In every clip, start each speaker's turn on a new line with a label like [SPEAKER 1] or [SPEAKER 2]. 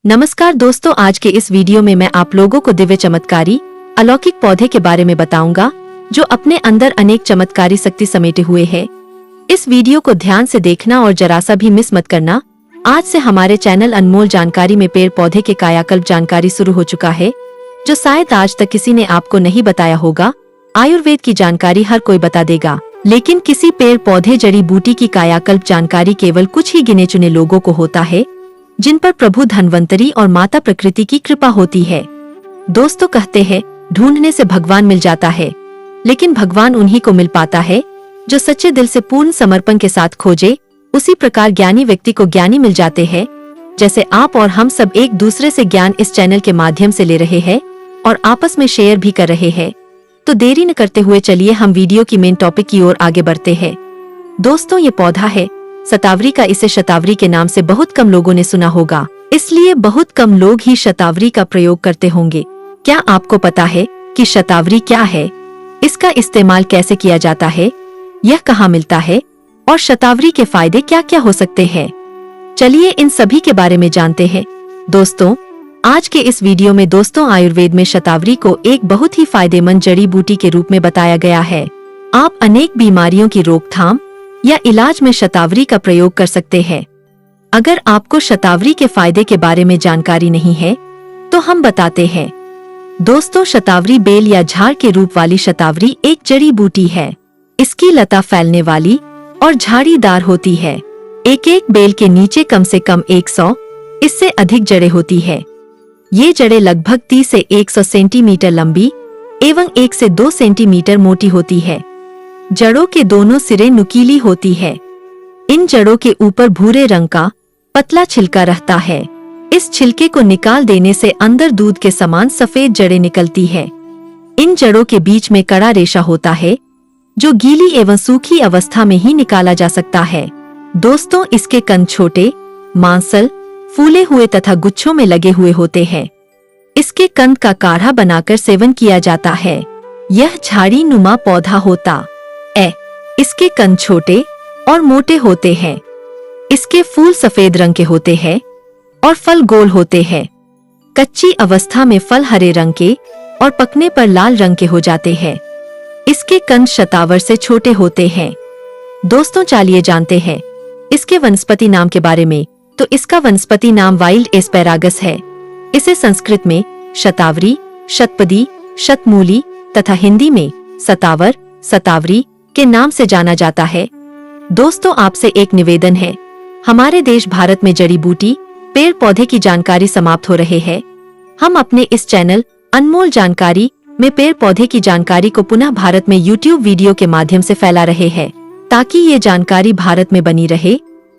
[SPEAKER 1] नमस्कार दोस्तों, आज के इस वीडियो में मैं आप लोगों को दिव्य चमत्कारी अलौकिक पौधे के बारे में बताऊंगा जो अपने अंदर अनेक चमत्कारी शक्ति समेटे हुए है। इस वीडियो को ध्यान से देखना और जरा सा भी मिस मत करना। आज से हमारे चैनल अनमोल जानकारी में पेड़ पौधे के कायाकल्प जानकारी शुरू हो चुका है, जो शायद आज तक किसी ने आपको नहीं बताया होगा। आयुर्वेद की जानकारी हर कोई बता देगा, लेकिन किसी पेड़ पौधे जड़ी बूटी की कायाकल्प जानकारी केवल कुछ ही गिने चुने लोगों को होता है, जिन पर प्रभु धन्वंतरी और माता प्रकृति की कृपा होती है। दोस्तों कहते हैं ढूंढने से भगवान मिल जाता है, लेकिन भगवान उन्हीं को मिल पाता है जो सच्चे दिल से पूर्ण समर्पण के साथ खोजे। उसी प्रकार ज्ञानी व्यक्ति को ज्ञानी मिल जाते हैं। जैसे आप और हम सब एक दूसरे से ज्ञान इस चैनल के माध्यम से ले रहे हैं और आपस में शेयर भी कर रहे हैं, तो देरी न करते हुए चलिए हम वीडियो की मेन टॉपिक की ओर आगे बढ़ते हैं। दोस्तों, ये पौधा है शतावरी का। इसे शतावरी के नाम से बहुत कम लोगों ने सुना होगा, इसलिए बहुत कम लोग ही शतावरी का प्रयोग करते होंगे। क्या आपको पता है कि शतावरी क्या है, इसका इस्तेमाल कैसे किया जाता है, यह कहाँ मिलता है और शतावरी के फायदे क्या क्या हो सकते हैं? चलिए इन सभी के बारे में जानते हैं। दोस्तों, आज के इस वीडियो में आयुर्वेद में शतावरी को एक बहुत ही फायदेमंद जड़ी बूटी के रूप में बताया गया है। आप अनेक बीमारियों की रोकथाम या इलाज में शतावरी का प्रयोग कर सकते हैं। अगर आपको शतावरी के फायदे के बारे में जानकारी नहीं है तो हम बताते हैं। दोस्तों, शतावरी बेल या झाड़ के रूप वाली शतावरी एक जड़ी बूटी है। इसकी लता फैलने वाली और झाड़ीदार होती है। एक एक बेल के नीचे कम से कम 100 इससे अधिक जड़ें होती है। ये जड़ें लगभग 30 से 100 सेंटीमीटर लंबी एवं 1 से 2 सेंटीमीटर मोटी होती है। जड़ों के दोनों सिरे नुकीली होती है। इन जड़ों के ऊपर भूरे रंग का पतला छिलका रहता है। इस छिलके को निकाल देने से अंदर दूध के समान सफेद जड़ें निकलती है। इन जड़ों के बीच में कड़ा रेशा होता है, जो गीली एवं सूखी अवस्था में ही निकाला जा सकता है। दोस्तों, इसके कंद छोटे, मांसल, फूले हुए तथा गुच्छों में लगे हुए होते हैं। इसके कंद का काढ़ा बनाकर सेवन किया जाता है। यह झाड़ी नुमा पौधा होता है। इसके कंद छोटे और मोटे होते हैं। इसके फूल सफेद रंग के होते हैं और फल गोल होते हैं। कच्ची अवस्था में फल हरे रंग के और पकने पर लाल रंग के हो जाते हैं। इसके कंद शतावर से छोटे होते हैं। दोस्तों, चलिए जानते हैं इसके वनस्पति नाम के बारे में। तो इसका वनस्पति नाम वाइल्ड एस्पैरागस है। इसे संस्कृत में शतावरी, शतपदी, शतमूली तथा हिंदी में सतावर, सतावरी के नाम से जाना जाता है। दोस्तों, आपसे एक निवेदन है। हमारे देश भारत में जड़ी बूटी पेड़ पौधे की जानकारी समाप्त हो रहे हैं। हम अपने इस चैनल अनमोल जानकारी में पेड़ पौधे की जानकारी को पुनः भारत में यूट्यूब वीडियो के माध्यम से फैला रहे हैं, ताकि ये जानकारी भारत में बनी रहे।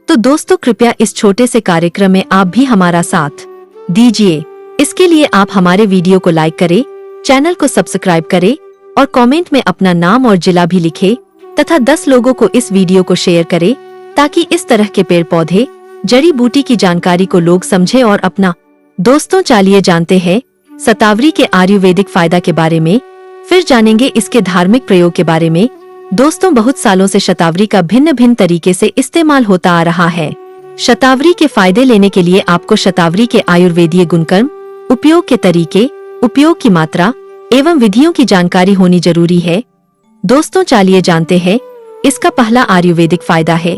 [SPEAKER 1] तो दोस्तों, कृपया इस छोटे से कार्यक्रम में आप भी हमारा साथ दीजिए। इसके लिए आप हमारे वीडियो को लाइक करें, चैनल को सब्सक्राइब करें और कमेंट में अपना नाम और जिला भी लिखें तथा 10 लोगों को इस वीडियो को शेयर करें, ताकि इस तरह के पेड़ पौधे जड़ी बूटी की जानकारी को लोग समझे और अपना। दोस्तों, चलिए जानते हैं शतावरी के आयुर्वेदिक फायदा के बारे में, फिर जानेंगे इसके धार्मिक प्रयोग के बारे में। दोस्तों, बहुत सालों से शतावरी का भिन्न भिन्न तरीके से इस्तेमाल होता आ रहा है। शतावरी के फायदे लेने के लिए आपको शतावरी के आयुर्वेदीय गुणकर्म, उपयोग के तरीके, उपयोग की मात्रा एवं विधियों की जानकारी होनी जरूरी है। दोस्तों, चलिए जानते हैं इसका पहला आयुर्वेदिक फायदा है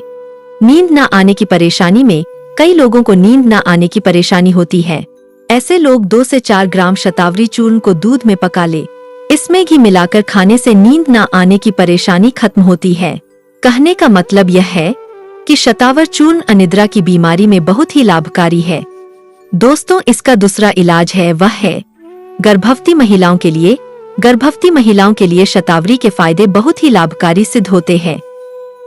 [SPEAKER 1] नींद न आने की परेशानी में कई लोगों को नींद न आने की परेशानी होती है। ऐसे लोग 2 से 4 ग्राम शतावरी चूर्ण को दूध में पका ले। इसमें घी मिलाकर खाने से नींद न आने की परेशानी खत्म होती है। कहने का मतलब यह है कि शतावर चूर्ण अनिद्रा की बीमारी में बहुत ही लाभकारी है। दोस्तों, इसका दूसरा इलाज है वह है गर्भवती महिलाओं के लिए। गर्भवती महिलाओं के लिए शतावरी के फायदे बहुत ही लाभकारी सिद्ध होते हैं।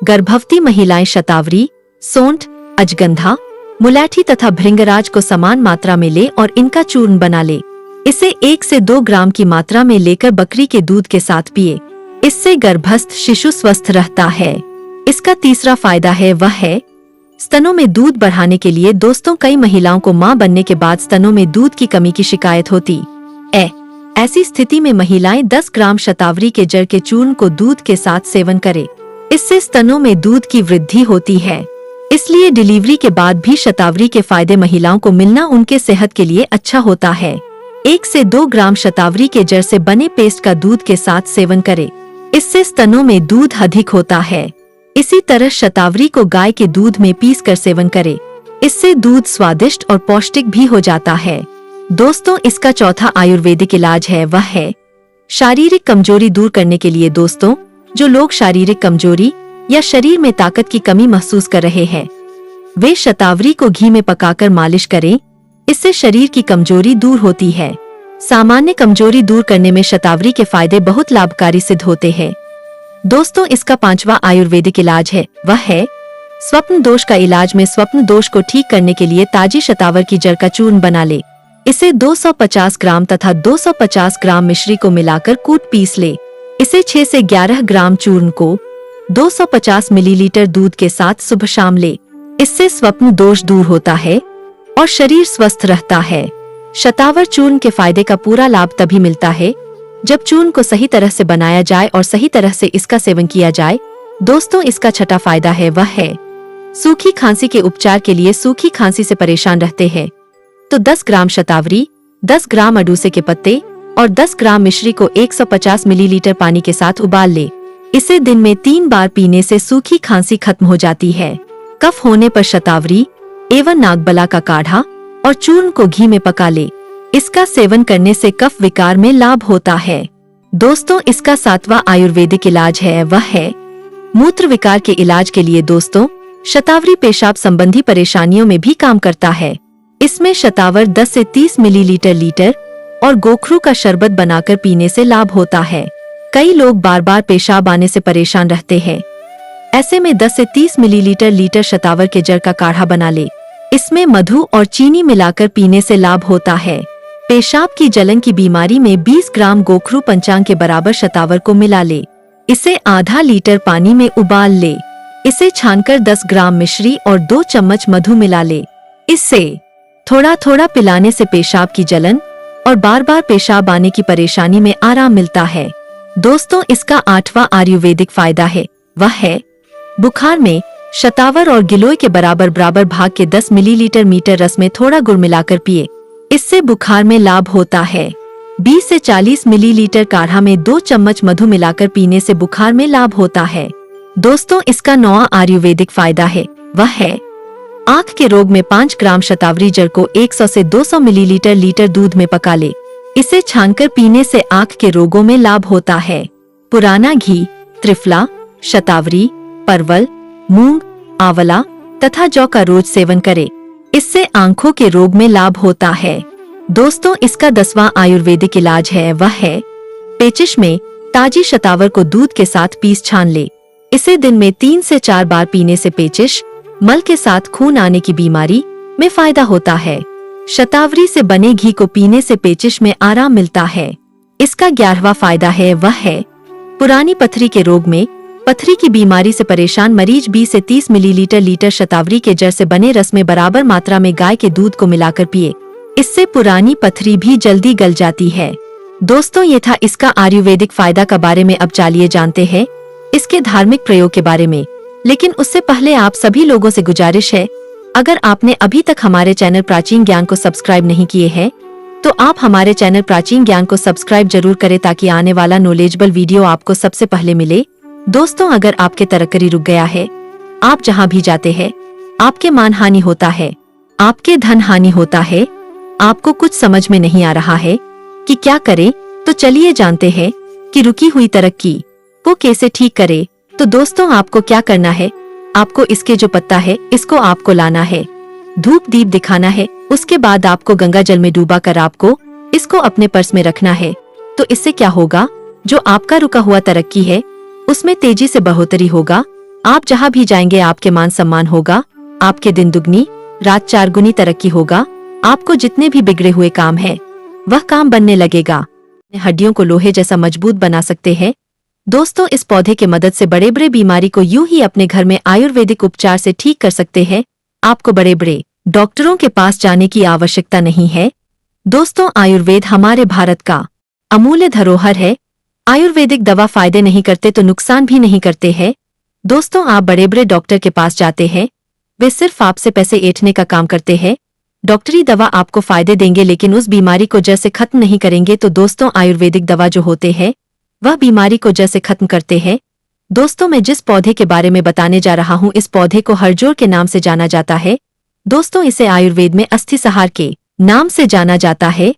[SPEAKER 1] गर्भवती महिलाएं शतावरी, सोंठ, अजगंधा, मुलैठी तथा भृंगराज को समान मात्रा में ले और इनका चूर्ण बना ले। इसे 1 से 2 ग्राम की मात्रा में लेकर बकरी के दूध के साथ पिए। इससे गर्भस्थ शिशु स्वस्थ रहता है। इसका तीसरा फायदा है वह है स्तनों में दूध बढ़ाने के लिए। दोस्तों, कई महिलाओं को मां बनने के बाद स्तनों में दूध की कमी की शिकायत होती है। ऐसी स्थिति में महिलाएं 10 ग्राम शतावरी के जड़ के चूर्ण को दूध के साथ सेवन करें। इससे स्तनों में दूध की वृद्धि होती है। इसलिए डिलीवरी के बाद भी शतावरी के फायदे महिलाओं को मिलना उनके सेहत के लिए अच्छा होता है। 1 से 2 ग्राम शतावरी के जड़ से बने पेस्ट का दूध के साथ सेवन करें। इससे स्तनों में दूध अधिक होता है। इसी तरह शतावरी को गाय के दूध में पीस कर सेवन करें। इससे दूध स्वादिष्ट और पौष्टिक भी हो जाता है। दोस्तों, इसका चौथा आयुर्वेदिक इलाज है, वह है शारीरिक कमजोरी दूर करने के लिए। दोस्तों, जो लोग शारीरिक कमजोरी या शरीर में ताकत की कमी महसूस कर रहे हैं, वे शतावरी को घी में पकाकर मालिश करें। इससे शरीर की कमजोरी दूर होती है। सामान्य कमजोरी दूर करने में शतावरी के फायदे बहुत लाभकारी सिद्ध होते हैं। दोस्तों, इसका पांचवा आयुर्वेदिक इलाज है, वह है स्वप्न दोष का इलाज। में स्वप्न दोष को ठीक करने के लिए ताजी शतावर की जड़ का चूर्ण बना ले। इसे 250 ग्राम तथा 250 ग्राम मिश्री को मिलाकर कूट पीस ले। इसे 6 से 11 ग्राम चूर्ण को 250 मिलीलीटर दूध के साथ सुबह शाम ले। इससे स्वप्न दोष दूर होता है और शरीर स्वस्थ रहता है। शतावर चूर्ण के फायदे का पूरा लाभ तभी मिलता है जब चूर्ण को सही तरह से बनाया जाए और सही तरह से इसका सेवन किया जाए। दोस्तों, इसका छठा फायदा है, वह है सूखी खांसी के उपचार के लिए। सूखी खांसी से परेशान रहते हैं तो 10 ग्राम शतावरी, 10 ग्राम अडूसे के पत्ते और 10 ग्राम मिश्री को 150 मिलीलीटर पानी के साथ उबाल ले। इसे दिन में 3 बार पीने से सूखी खांसी खत्म हो जाती है। कफ होने पर शतावरी एवं नागबला का काढ़ा और चूर्ण को घी में पका ले। इसका सेवन करने से कफ विकार में लाभ होता है। दोस्तों, इसका 7वां आयुर्वेदिक इलाज है, वह है मूत्र विकार के इलाज के लिए। दोस्तों, शतावरी पेशाब संबंधी परेशानियों में भी काम करता है। इसमें शतावर 10 से 30 मिलीलीटर लीटर और गोखरू का शरबत बनाकर पीने से लाभ होता है। कई लोग बार बार पेशाब आने से परेशान रहते हैं। ऐसे में 10 से 30 मिलीलीटर लीटर शतावर के जड़ का काढ़ा बना ले। इसमें मधु और चीनी मिलाकर पीने से लाभ होता है। पेशाब की जलन की बीमारी में 20 ग्राम गोखरू पंचांग के बराबर शतावर को मिला ले। इसे आधा लीटर पानी में उबाल ले। इसे छानकर 10 ग्राम मिश्री और 2 चम्मच मधु मिला ले। इससे थोड़ा थोड़ा पिलाने से पेशाब की जलन और बार बार पेशाब आने की परेशानी में आराम मिलता है। दोस्तों, इसका 8वां आयुर्वेदिक फायदा है, वह है बुखार में शतावर और गिलोय के बराबर बराबर भाग के 10 मिलीलीटर मीठे रस में थोड़ा गुड़ मिलाकर पिए। इससे बुखार में लाभ होता है। 20 से 40 मिलीलीटर काढ़ा में 2 चम्मच मधु मिलाकर पीने से बुखार में लाभ होता है। दोस्तों, इसका 9वां आयुर्वेदिक फायदा है, वह है आँख के रोग में 5 ग्राम शतावरी जड़ को 100 से 200 मिलीलीटर लीटर दूध में पका ले। इसे छानकर पीने से आँख के रोगों में लाभ होता है। पुराना घी, त्रिफला, शतावरी, परवल, मूंग, आंवला तथा जौ का रोज सेवन करें। इससे आंखों के रोग में लाभ होता है। दोस्तों, इसका 10वां आयुर्वेदिक इलाज है, वह है पेचिश में ताजी शतावर को दूध के साथ पीस छान ले। इसे दिन में 3 से 4 बार पीने से पेचिश, मल के साथ खून आने की बीमारी में फायदा होता है। शतावरी से बने घी को पीने से पेचिश में आराम मिलता है। इसका 11वां फायदा है, वह है पुरानी पथरी के रोग में पथरी की बीमारी से परेशान मरीज 20 से 30 मिलीलीटर लीटर शतावरी के जड़ से बने रस में बराबर मात्रा में गाय के दूध को मिलाकर पिए। इससे पुरानी पथरी भी जल्दी गल जाती है। दोस्तों, ये था इसका आयुर्वेदिक फायदा का बारे में। अब चलिए जानते हैं इसके धार्मिक प्रयोग के बारे में। लेकिन उससे पहले आप सभी लोगों से गुजारिश है, अगर आपने अभी तक हमारे चैनल प्राचीन ज्ञान को सब्सक्राइब नहीं किए हैं तो आप हमारे चैनल प्राचीन ज्ञान को सब्सक्राइब जरूर करें ताकि आने वाला नॉलेजेबल वीडियो आपको सबसे पहले मिले। दोस्तों, अगर आपके तरक्की रुक गया है, आप जहां भी जाते हैं आपके मान हानि होता है, आपके धन हानि होता है, आपको कुछ समझ में नहीं आ रहा है कि क्या करें, तो चलिए जानते हैं कि रुकी हुई तरक्की को कैसे ठीक करे। तो दोस्तों, आपको क्या करना है, आपको इसके जो पत्ता है इसको आपको लाना है, धूप दीप दिखाना है। उसके बाद आपको गंगा जल में डूबा कर आपको इसको अपने पर्स में रखना है। तो इससे क्या होगा, जो आपका रुका हुआ तरक्की है उसमें तेजी से बढ़ोतरी होगा। आप जहां भी जाएंगे आपके मान सम्मान होगा, आपके दिन दुगनी रात 4 गुनी तरक्की होगा। आपको जितने भी बिगड़े हुए काम है वह काम बनने लगेगा। हड्डियों को लोहे जैसा मजबूत बना सकते हैं। दोस्तों, इस पौधे के मदद से बड़े बड़े बीमारी को यूं ही अपने घर में आयुर्वेदिक उपचार से ठीक कर सकते हैं। आपको बड़े बड़े डॉक्टरों के पास जाने की आवश्यकता नहीं है। दोस्तों, आयुर्वेद हमारे भारत का अमूल्य धरोहर है। आयुर्वेदिक दवा फायदे नहीं करते तो नुकसान भी नहीं करते हैं। दोस्तों, आप बड़े बड़े डॉक्टर के पास जाते हैं वे सिर्फ आपसे पैसे ऐंठने का काम करते हैं। डॉक्टरी दवा आपको फायदे देंगे लेकिन उस बीमारी को जड़ से खत्म नहीं करेंगे। तो दोस्तों, आयुर्वेदिक दवा जो होते हैं वह बीमारी को जड़ से खत्म करते हैं। दोस्तों, मैं जिस पौधे के बारे में बताने जा रहा हूँ, इस पौधे को हरजोर के नाम से जाना जाता है। दोस्तों, इसे आयुर्वेद में अस्थि सहार के नाम से जाना जाता है।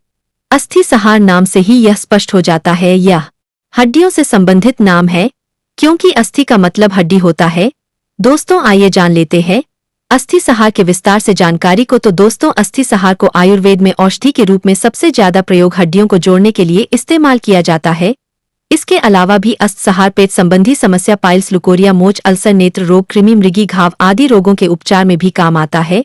[SPEAKER 1] अस्थि सहार नाम से ही यह स्पष्ट हो जाता है, यह हड्डियों से संबंधित नाम है, क्योंकि अस्थि का मतलब हड्डी होता है। दोस्तों, आइए जान लेते हैं अस्थि सहार के विस्तार से जानकारी को। तो दोस्तों, अस्थि सहार को आयुर्वेद में औषधि के रूप में सबसे ज्यादा प्रयोग हड्डियों को जोड़ने के लिए इस्तेमाल किया जाता है। इसके अलावा भी अस्थि सहार पेट संबंधी समस्या, पाइल्स, लुकोरिया, मोच, अल्सर, नेत्र रोग, कृमि, मृगी घाव आदि रोगों के उपचार में भी काम आता है।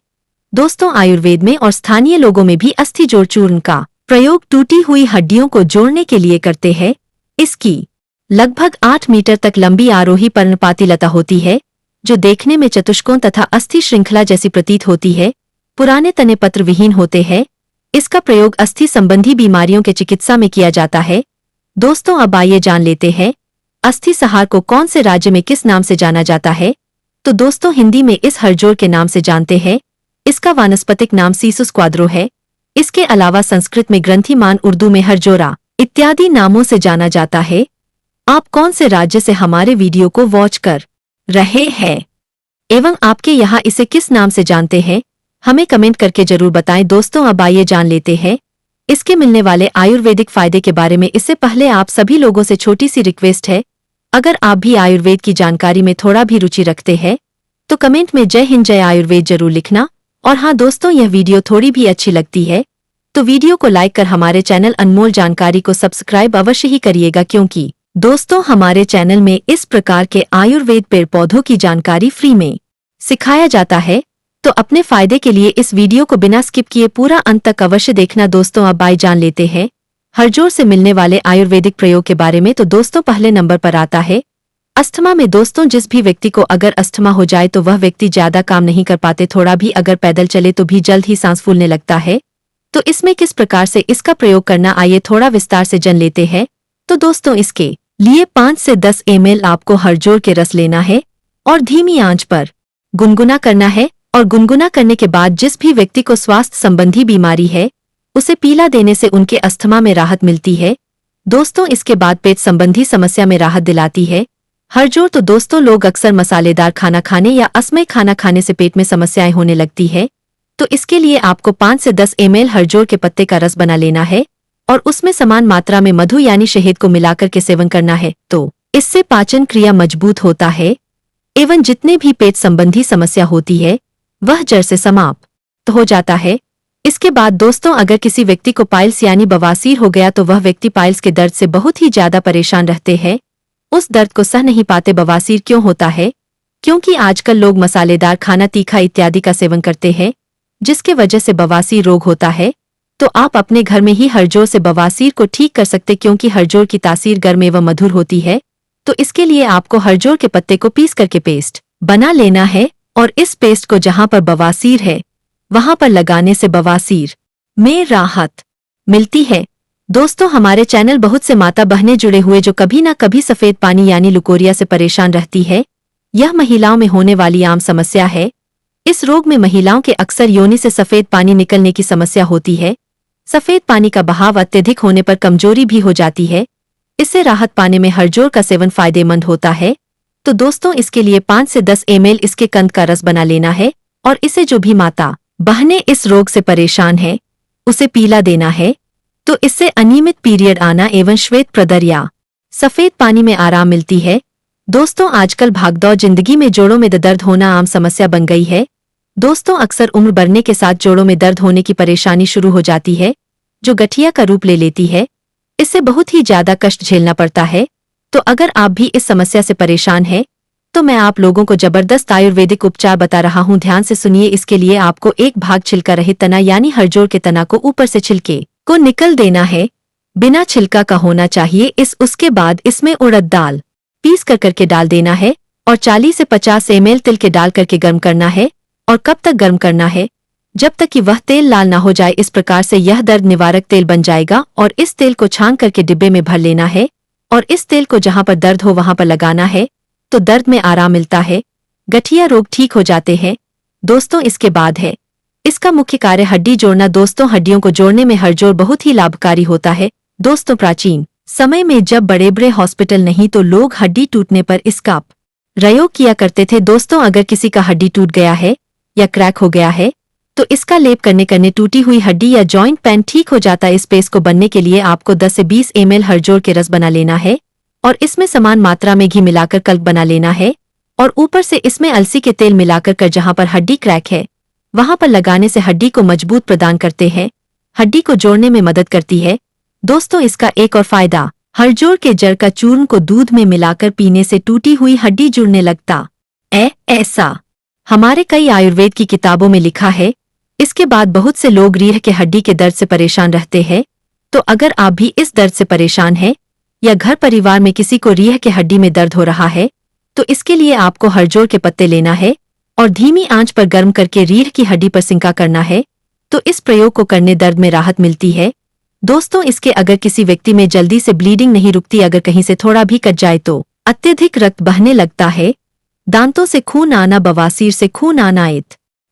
[SPEAKER 1] दोस्तों, आयुर्वेद में और स्थानीय लोगों में भी अस्थि जोड़ चूर्ण का प्रयोग टूटी हुई हड्डियों को जोड़ने के लिए करते हैं। इसकी लगभग 8 मीटर तक लंबी आरोही पर्णपाती लता होती है, जो देखने में चतुष्कोण तथा अस्थि श्रृंखला जैसी प्रतीत होती है। पुराने तने पत्र विहीन होते हैं। इसका प्रयोग अस्थि संबंधी बीमारियों के चिकित्सा में किया जाता है। दोस्तों, अब आइए जान लेते हैं अस्थि सहार को कौन से राज्य में किस नाम से जाना जाता है। तो दोस्तों, हिंदी में इस हरजोर के नाम से जानते हैं। इसका वानस्पतिक नाम सीसुस क्वाद्रो है। इसके अलावा संस्कृत में ग्रंथिमान, उर्दू में हरजोरा इत्यादि नामों से जाना जाता है। आप कौन से राज्य से हमारे वीडियो को वॉच कर रहे हैं एवं आपके यहाँ इसे किस नाम से जानते हैं, हमें कमेंट करके जरूर बताएं। दोस्तों, अब आइए जान लेते हैं इसके मिलने वाले आयुर्वेदिक फायदे के बारे में। इससे पहले आप सभी लोगों से छोटी सी रिक्वेस्ट है, अगर आप भी आयुर्वेद की जानकारी में थोड़ा भी रुचि रखते हैं तो कमेंट में जय हिंद, जय आयुर्वेद जरूर लिखना। और हाँ दोस्तों, यह वीडियो थोड़ी भी अच्छी लगती है तो वीडियो को लाइक कर हमारे चैनल अनमोल जानकारी को सब्सक्राइब अवश्य ही करिएगा, क्योंकि दोस्तों, हमारे चैनल में इस प्रकार के आयुर्वेद पेड़ पौधों की जानकारी फ्री में सिखाया जाता है। तो अपने फायदे के लिए इस वीडियो को बिना स्किप किए पूरा अंत तक अवश्य देखना। दोस्तों, अब आइए जान लेते हैं हरजोर से मिलने वाले आयुर्वेदिक प्रयोग के बारे में। तो दोस्तों, पहले नंबर पर आता है अस्थमा में। दोस्तों, जिस भी व्यक्ति को अगर अस्थमा हो जाए तो वह व्यक्ति ज्यादा काम नहीं कर पाते, थोड़ा भी अगर पैदल चले तो भी जल्द ही सांस फूलने लगता है। तो इसमें किस प्रकार से इसका प्रयोग करना, आइए थोड़ा विस्तार से जान लेते हैं। तो दोस्तों, इसके लिए 5 से 10 ml आपको हरजोर के रस लेना है और धीमी आंच पर गुनगुना करना है। और गुनगुना करने के बाद जिस भी व्यक्ति को स्वास्थ्य संबंधी बीमारी है उसे पीला देने से उनके अस्थमा में राहत मिलती है। दोस्तों, इसके बाद पेट संबंधी समस्या में राहत दिलाती है हरजोर। तो दोस्तों, लोग अक्सर मसालेदार खाना खाने या असमय खाना खाने से पेट में समस्याएं होने लगती है। तो इसके लिए आपको 5 से 10 ml हरजोर के पत्ते का रस बना लेना है और उसमें समान मात्रा में मधु यानी शहद को मिलाकर के सेवन करना है। तो इससे पाचन क्रिया मजबूत होता है एवं जितने भी पेट संबंधी समस्या होती है वह जड़ से समाप्त हो जाता है। इसके बाद दोस्तों, अगर किसी व्यक्ति को पाइल्स यानी बवासीर हो गया तो वह व्यक्ति पाइल्स के दर्द से बहुत ही ज्यादा परेशान रहते हैं। उस दर्द को सह नहीं पाते। बवासीर क्यों होता है? क्योंकि आजकल लोग मसालेदार खाना, तीखा इत्यादि का सेवन करते हैं, जिसके वजह से बवासीर रोग होता है। तो आप अपने घर में ही हरजोर से बवासीर को ठीक कर सकते, क्योंकि हरजोर की तासीर गर्म एवं मधुर होती है। तो इसके लिए आपको हरजोर के पत्ते को पीस करके पेस्ट बना लेना है और इस पेस्ट को जहां पर बवासीर है वहां पर लगाने से बवासीर में राहत मिलती है। दोस्तों, हमारे चैनल बहुत से माता बहनें जुड़े हुए जो कभी ना कभी सफेद पानी यानी लुकोरिया से परेशान रहती है। यह महिलाओं में होने वाली आम समस्या है। इस रोग में महिलाओं के अक्सर योनि से सफेद पानी निकलने की समस्या होती है। सफेद पानी का बहाव अत्यधिक होने पर कमजोरी भी हो जाती है। इससे राहत पाने में हरजोर का सेवन फायदेमंद होता है। तो दोस्तों, इसके लिए 5 से 10 ml इसके कंद का रस बना लेना है और इसे जो भी माता बहनें इस रोग से परेशान है उसे पीला देना है। तो इससे अनियमित पीरियड आना एवं श्वेत प्रदर या सफेद पानी में आराम मिलती है। दोस्तों, आजकल भागदौड़ जिंदगी में जोड़ों में दर्द होना आम समस्या बन गई है। दोस्तों, अक्सर उम्र बढ़ने के साथ जोड़ों में दर्द होने की परेशानी शुरू हो जाती है, जो गठिया का रूप ले लेती है। इससे बहुत ही ज्यादा कष्ट झेलना पड़ता है। तो अगर आप भी इस समस्या से परेशान हैं, तो मैं आप लोगों को जबरदस्त आयुर्वेदिक उपचार बता रहा हूं, ध्यान से सुनिए। इसके लिए आपको एक भाग छिलका रहित तना यानी हरजोर के तना को ऊपर से छिलके को निकल देना है, बिना छिलका का होना चाहिए। उसके बाद इसमें उड़द दाल पीस करके डाल देना है और 40 से 50 ml तिल के डाल करके गर्म करना है। और कब तक गर्म करना है? जब तक कि वह तेल लाल ना हो जाए। इस प्रकार से यह दर्द निवारक तेल बन जाएगा और इस तेल को छान करके डिब्बे में भर लेना है और इस तेल को जहां पर दर्द हो वहां पर लगाना है। तो दर्द में आराम मिलता है, गठिया रोग ठीक हो जाते हैं। दोस्तों इसके बाद है इसका मुख्य कार्य हड्डी जोड़ना। दोस्तों हड्डियों को जोड़ने में हड़जोड़ बहुत ही लाभकारी होता है। दोस्तों प्राचीन समय में जब बड़े बड़े हॉस्पिटल नहीं तो लोग हड्डी टूटने पर इसका प्रयोग किया करते थे। दोस्तों अगर किसी का हड्डी टूट गया है या क्रैक हो गया है तो इसका लेप करने टूटी हुई हड्डी या जॉइंट पेन ठीक हो जाता है। इस पेस्ट को बनने के लिए आपको 10 से 20 ml हड़जोड़ के रस बना लेना है और इसमें समान मात्रा में घी मिलाकर कल्प बना लेना है और ऊपर से इसमें अलसी के तेल मिलाकर कर जहां पर हड्डी क्रैक है वहां पर लगाने से हड्डी को मजबूत प्रदान करते हैं, हड्डी को जोड़ने में मदद करती है। दोस्तों इसका एक और फायदा, हड़जोड़ के जड़ का चूर्ण को दूध में मिलाकर पीने से टूटी हुई हड्डी जुड़ने लगता ऐसा हमारे कई आयुर्वेद की किताबों में लिखा है। इसके बाद बहुत से लोग रीढ़ के हड्डी के दर्द से परेशान रहते हैं, तो अगर आप भी इस दर्द से परेशान हैं या घर परिवार में किसी को रीढ़ के हड्डी में दर्द हो रहा है तो इसके लिए आपको हड़जोड़ के पत्ते लेना है और धीमी आंच पर गर्म करके रीढ़ की हड्डी पर सिंका करना है, तो इस प्रयोग को करने दर्द में राहत मिलती है। दोस्तों इसके अगर किसी व्यक्ति में जल्दी से ब्लीडिंग नहीं रुकती, अगर कहीं से थोड़ा भी कट जाए तो अत्यधिक रक्त बहने लगता है, दांतों से खून आना, बवासीर से खून आना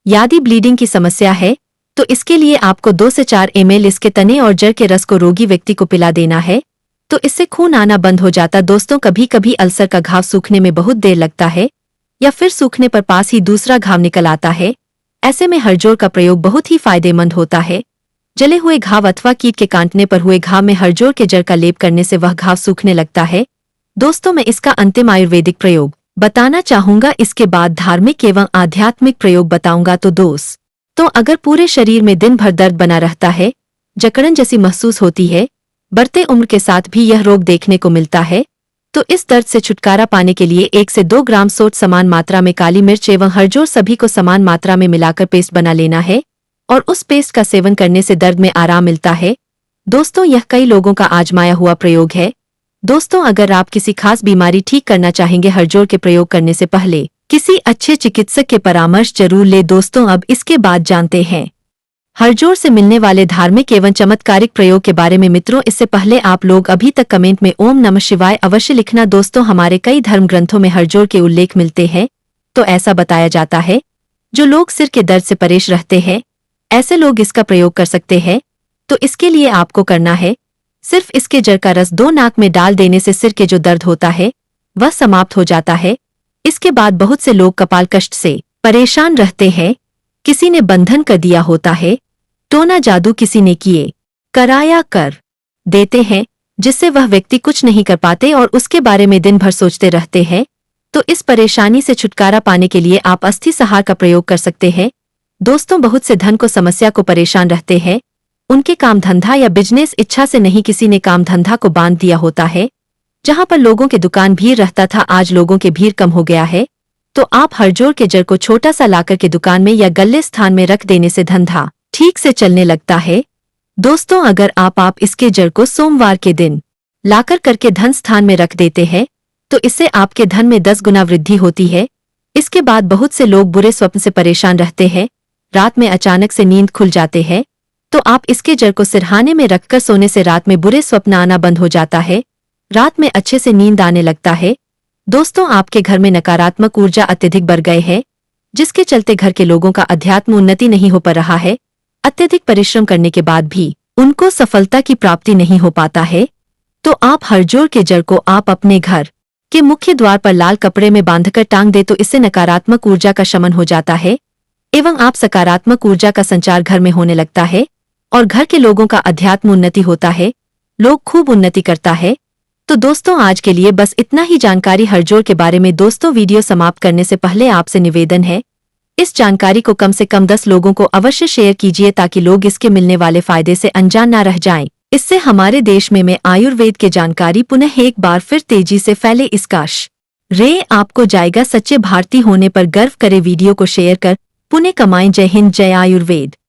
[SPEAKER 1] यदि ब्लीडिंग की समस्या है तो इसके लिए आपको 2 से 4 ml इसके तने और जड़ के रस को रोगी व्यक्ति को पिला देना है, तो इससे खून आना बंद हो जाता। दोस्तों कभी कभी अल्सर का घाव सूखने में बहुत देर लगता है या फिर सूखने पर पास ही दूसरा घाव निकल आता है, ऐसे में हड़जोड़ का प्रयोग बहुत ही फायदेमंद होता है। जले हुए घाव अथवा कीट के काटने पर हुए घाव में हड़जोड़ के जड़ का लेप करने से वह घाव सूखने लगता है। दोस्तों मैं इसका अंतिम आयुर्वेदिक प्रयोग बताना चाहूंगा, इसके बाद धार्मिक एवं आध्यात्मिक प्रयोग बताऊंगा। तो अगर पूरे शरीर में दिन भर दर्द बना रहता है, जकड़न जैसी महसूस होती है, बढ़ते उम्र के साथ भी यह रोग देखने को मिलता है, तो इस दर्द से छुटकारा पाने के लिए 1 से 2 ग्राम सोंठ समान मात्रा में काली मिर्च एवं हड़जोड़ सभी को समान मात्रा में मिलाकर पेस्ट बना लेना है और उस पेस्ट का सेवन करने से दर्द में आराम मिलता है। दोस्तों यह कई लोगों का आजमाया हुआ प्रयोग है। दोस्तों अगर आप किसी खास बीमारी ठीक करना चाहेंगे, हड़जोड़ के प्रयोग करने से पहले किसी अच्छे चिकित्सक के परामर्श जरूर ले। दोस्तों अब इसके बाद जानते हैं हड़जोड़ से मिलने वाले धार्मिक एवं चमत्कारिक प्रयोग के बारे में। मित्रों इससे पहले आप लोग अभी तक कमेंट में ओम नमः शिवाय अवश्य लिखना। दोस्तों हमारे कई धर्म ग्रंथों में हड़जोड़ के उल्लेख मिलते हैं, तो ऐसा बताया जाता है जो लोग सिर के दर्द से परेशान रहते हैं ऐसे लोग इसका प्रयोग कर सकते हैं। तो इसके लिए आपको करना है सिर्फ इसके जड़ का रस 2 नाक में डाल देने से सिर के जो दर्द होता है वह समाप्त हो जाता है। इसके बाद बहुत से लोग कपाल कष्ट से परेशान रहते हैं, किसी ने बंधन कर दिया होता है, टोना जादू किसी ने किए कराया कर देते हैं जिससे वह व्यक्ति कुछ नहीं कर पाते और उसके बारे में दिन भर सोचते रहते हैं। तो इस परेशानी से छुटकारा पाने के लिए आप अस्थि सहार का प्रयोग कर सकते हैं। दोस्तों बहुत से धन को समस्या को परेशान रहते हैं, उनके काम धंधा या बिजनेस इच्छा से नहीं, किसी ने काम धंधा को बांध दिया होता है, जहां पर लोगों के दुकान भीड़ रहता था आज लोगों के भीड़ कम हो गया है, तो आप हड़जोड़ के जड़ को छोटा सा लाकर के दुकान में या गल्ले स्थान में रख देने से धंधा ठीक से चलने लगता है। दोस्तों अगर आप इसके जड़ को सोमवार के दिन लाकर करके धन स्थान में रख देते हैं तो इससे आपके धन में 10 गुना वृद्धि होती है। इसके बाद बहुत से लोग बुरे स्वप्न से परेशान रहते हैं, रात में अचानक से नींद खुल जाते हैं, तो आप इसके जड़ को सिरहाने में रखकर सोने से रात में बुरे स्वप्न आना बंद हो जाता है, रात में अच्छे से नींद आने लगता है। दोस्तों आपके घर में नकारात्मक ऊर्जा अत्यधिक बढ़ गए है, जिसके चलते घर के लोगों का अध्यात्म उन्नति नहीं हो पा रहा है, अत्यधिक परिश्रम करने के बाद भी उनको सफलता की प्राप्ति नहीं हो पाता है, तो आप हड़जोड़ के जड़ को आप अपने घर के मुख्य द्वार पर लाल कपड़े में बांधकर टांग दे, तो इससे नकारात्मक ऊर्जा का शमन हो जाता है एवं आप सकारात्मक ऊर्जा का संचार घर में होने लगता है और घर के लोगों का अध्यात्म उन्नति होता है, लोग खूब उन्नति करता है। तो दोस्तों आज के लिए बस इतना ही जानकारी हड़जोड़ के बारे में। दोस्तों वीडियो समाप्त करने से पहले आपसे निवेदन है, इस जानकारी को कम से कम 10 लोगों को अवश्य शेयर कीजिए ताकि लोग इसके मिलने वाले फायदे से अनजान न रह जाएं। इससे हमारे देश में आयुर्वेद के जानकारी पुनः एक बार फिर तेजी से फैले। इसका श्रेय आपको जाएगा। सच्चे भारतीय होने पर गर्व करे। वीडियो को शेयर कर पुण्य कमाएं। जय हिंद, जय आयुर्वेद।